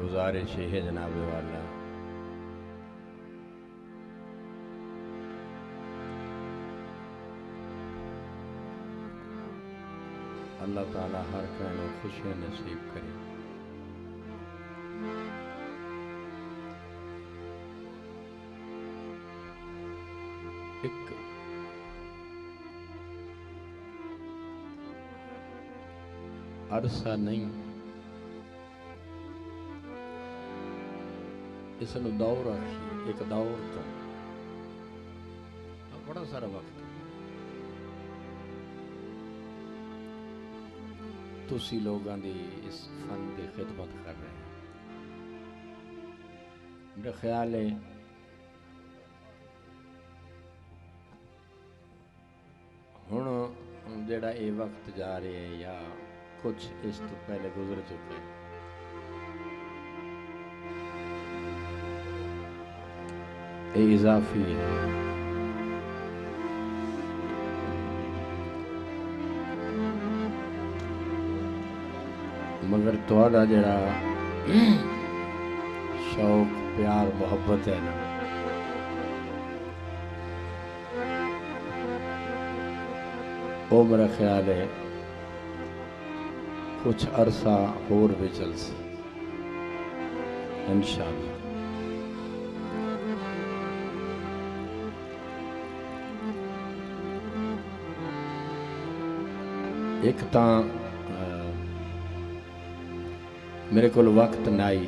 गुजारिश है जनाब वाला, अल्लाह ताला हर कहनो खुशियाँ नसीब करे। एक अरसा नहीं, इसनू दौर आखिए। एक दौर तो बड़ा सारा वक्त तुसी लोगों की इस फन की खिदमत कर रहे हैं। मेरा ख्याल है हुण जेड़ा ये वक्त जा रहे हैं या कुछ इस तो पहले गुजर चुके हैं, ये इजाफी है। मगर तुहाडा जेड़ा शौक प्यार मोहब्बत है ना, वो मेरा ख्याल है कुछ अरसा होर भी चल सी इंशाअल्लाह। एक तां मेरे को वक्त नाई,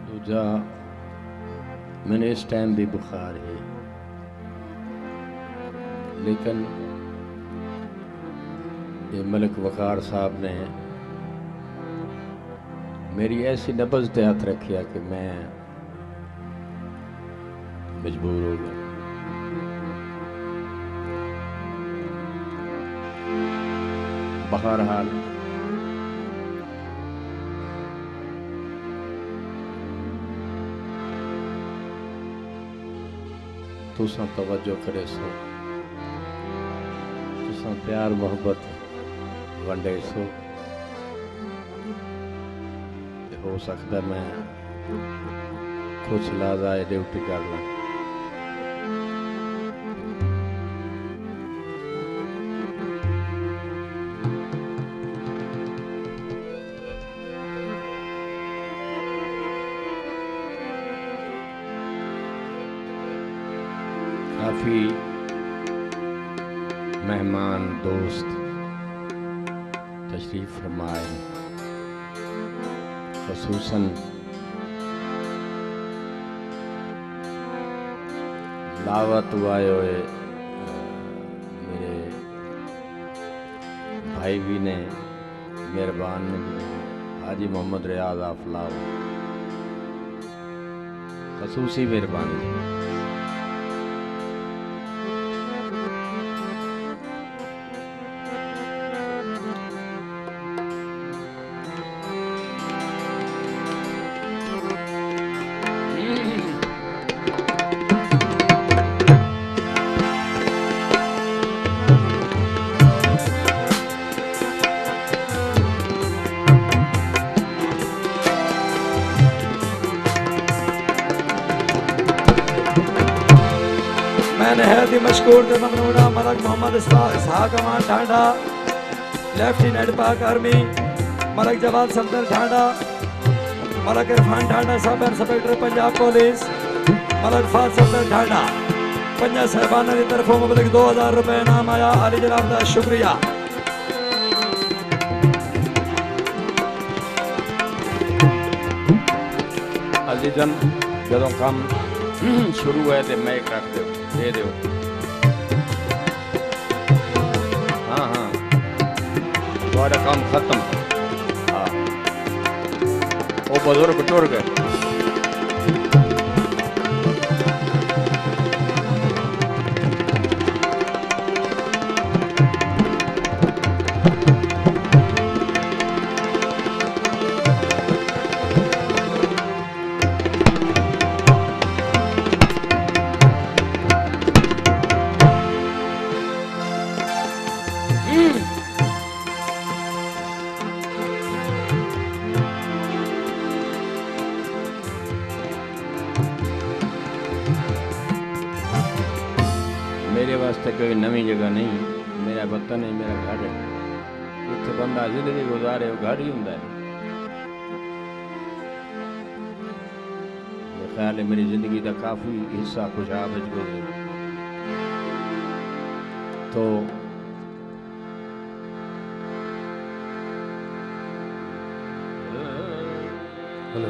दूजा मैंने इस टाइम भी बुखार है, लेकिन ये मलिक वकार साहब ने मेरी ऐसी नब्ज़ पे हाथ रखिया कि मैं मजबूर हो गया। बहरहाल तुसां तवज्जो करे सो, तुसां प्यार मोहब्बत वंडे सो, हो सकता मैं कुछ लाजा ड्यूटी कर ला। काफी मेहमान दोस्त तशरीफ फरमाए, ख़ुसूसन दावत आए हुए मेरे भाई भी ने, मेहरबान ने भी, हाजी मोहम्मद रियाज आफलाव खसूसी मेहरबानी। नहायत मशकूर थे ममनूना मलक मोहम्मद इसहाक अमान ढांडा, लेफ्टिनेंट पाक आर्मी मलक जवाब Safdar Dhanda, Malik Irfan Dhanda sub inspector Punjab police, Malik फाज सफदर ढांडा, पंजा साहबाना की तरफों मुबलिक 2000 रुपए इनाम आया। अली जनाब का शुक्रिया। अली जन जदों काम शुरू है तो मैं रख दो दे दो। हाँ हाँ तुम्हारा काम खत्म। हाँ वो बुजुर्ग टुर गए। नवी जगह नहीं, मेरा वतन है, मेरा घर है। इतने बंदा जिंदगी गुजारे वो घर ही होंगे। मेरा ख्याल है मेरी जिंदगी का काफी हिस्सा खुशाब गुजरे। तो हेलो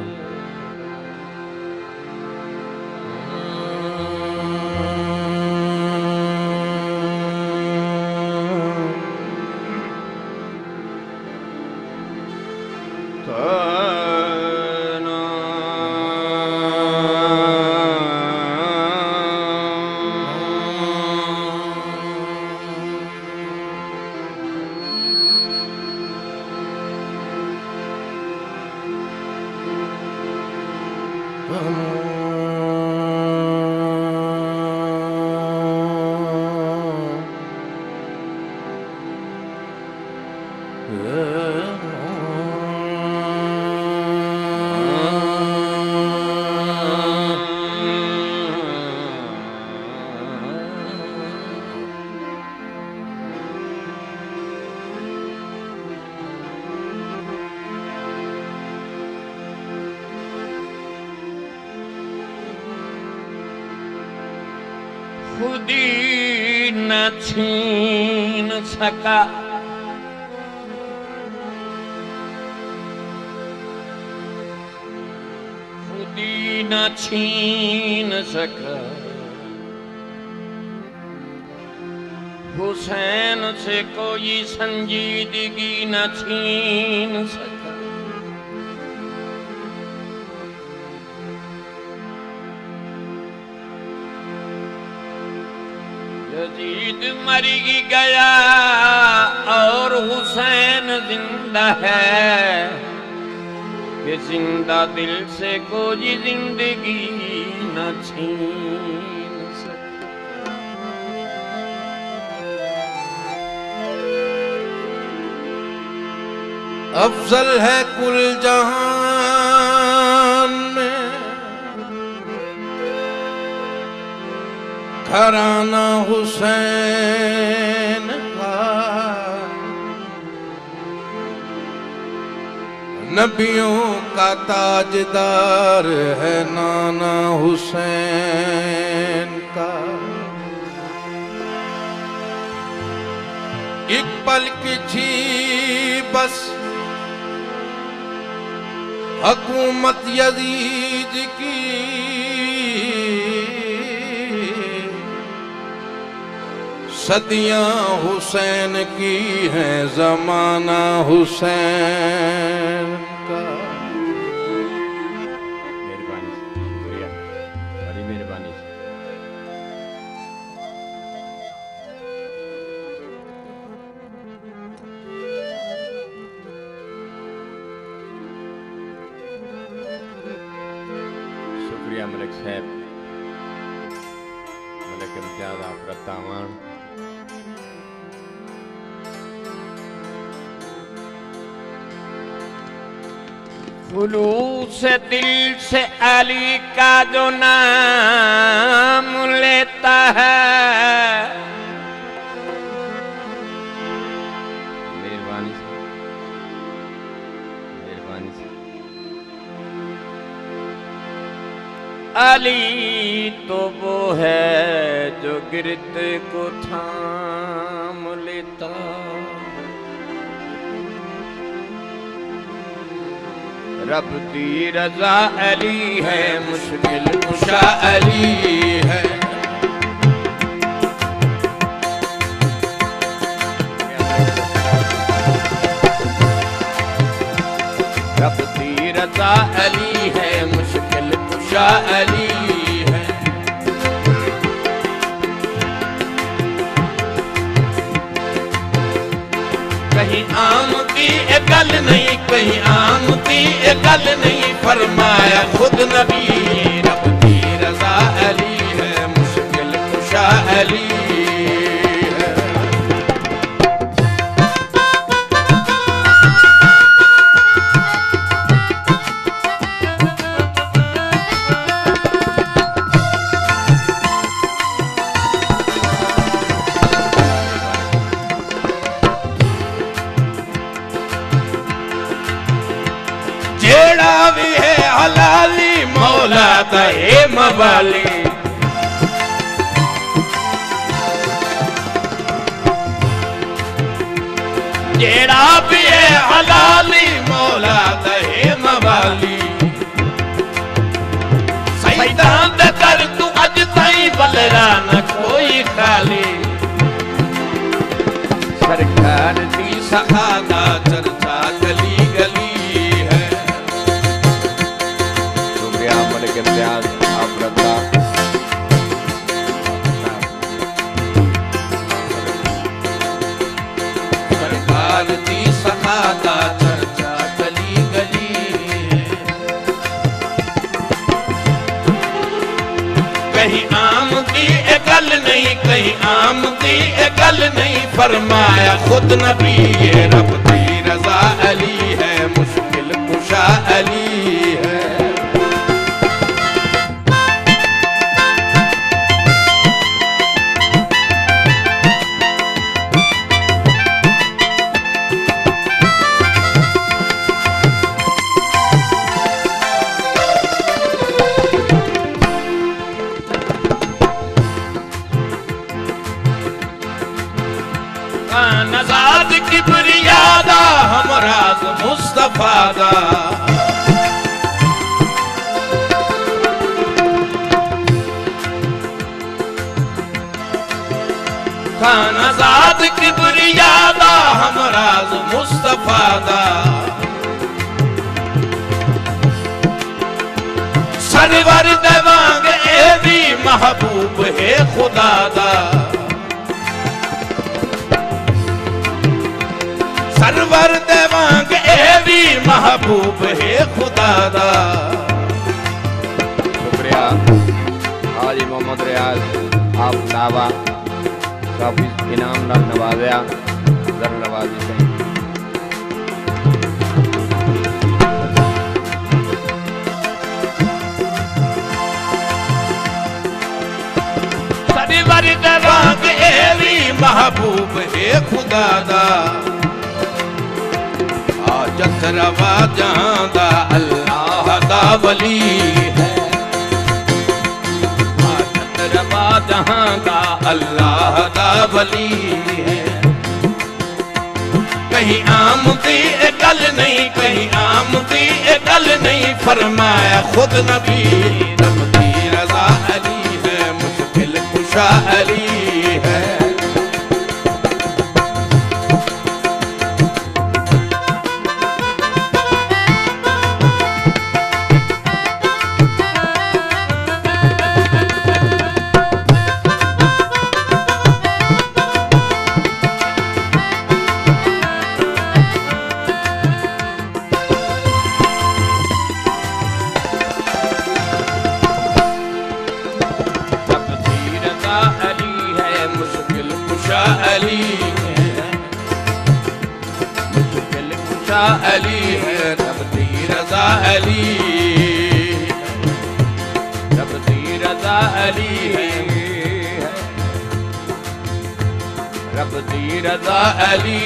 खुदी न छीन सका खुदी न छीन सका हुसैन से कोई संजीदगी न छीन सका। यजीद मर गया और हुसैन जिंदा है कि जिंदा दिल से कोई जिंदगी न छीन सकता। अफजल है कुल जहान में घराना हुसैन का, नबियों का ताजदार है नाना हुसैन का। एक पल की थी बस हुकूमत यजीद की, सदियां हुसैन की हैं जमाना हुसैन का। मेहरबानी शुक्रिया, बड़ी मेहरबानी। शुक्रिया मलिक साहब, मलिक इम्तियाज आफरत तावान। खुलूस दिल से अली का जो नाम लेता है, मेहरबानी से, मेहरबानी से। अली तो वो है जो गिरद को थाम लेता। रब दी रजा अली है, मुश्किल कुशा अली है। रब दी रजा अली है, मुश्किल कुशा अली है। कहीं आम की एक गल नहीं, कहीं आम की एक गल नहीं, फरमाया खुद नबी। रब की रजा अली है, मुश्किल कुशा अली है। भी है हलाली मौला दहे मवाली जेड़ा भी है हलाली मौला दहे मवाली सैतान दे कर तू अज ताई बलरा न कोई खाली सरकार दी सखादा चर्चा गली गली है। शुक्रिया मलिक इम्तियाज आप रद्दा सरकार दी सखादा चर्चा गली गली है। कहीं आम दी ए गल नहीं कहीं आम दी ए गल नहीं फरमाया खुद नबी ये रब दी रजा अली है मुश्किल कुशा अली है। नजाद किबरियादा हमराज मुस्तफादा नजाद किबरियादा हमराज मुस्तफादा सरवर देवांग ए भी महबूब है खुदा दा सरवर देवांग ए भी महबूब है खुदा दा। शुक्रिया हाजी मोहम्मद रियाज आप दावा काफी इनाम नाल नवाजा जर नवाजी से सरवर देवांग ए भी महबूब है खुदा दा जथ रवा जहां दा अल्लाह दा वली है जथ रवा जहां दा अल्लाह दा वली है। कहीं आम दी ए गल नहीं कहीं आम दी ए गल नहीं फरमाया खुद नबी रब दी रजा अली है मुश्किल कुशा अली है। अली है मुश्किल कुशा अली है रब दी रजा अली रब दी रजा अली है रब दी रजा अली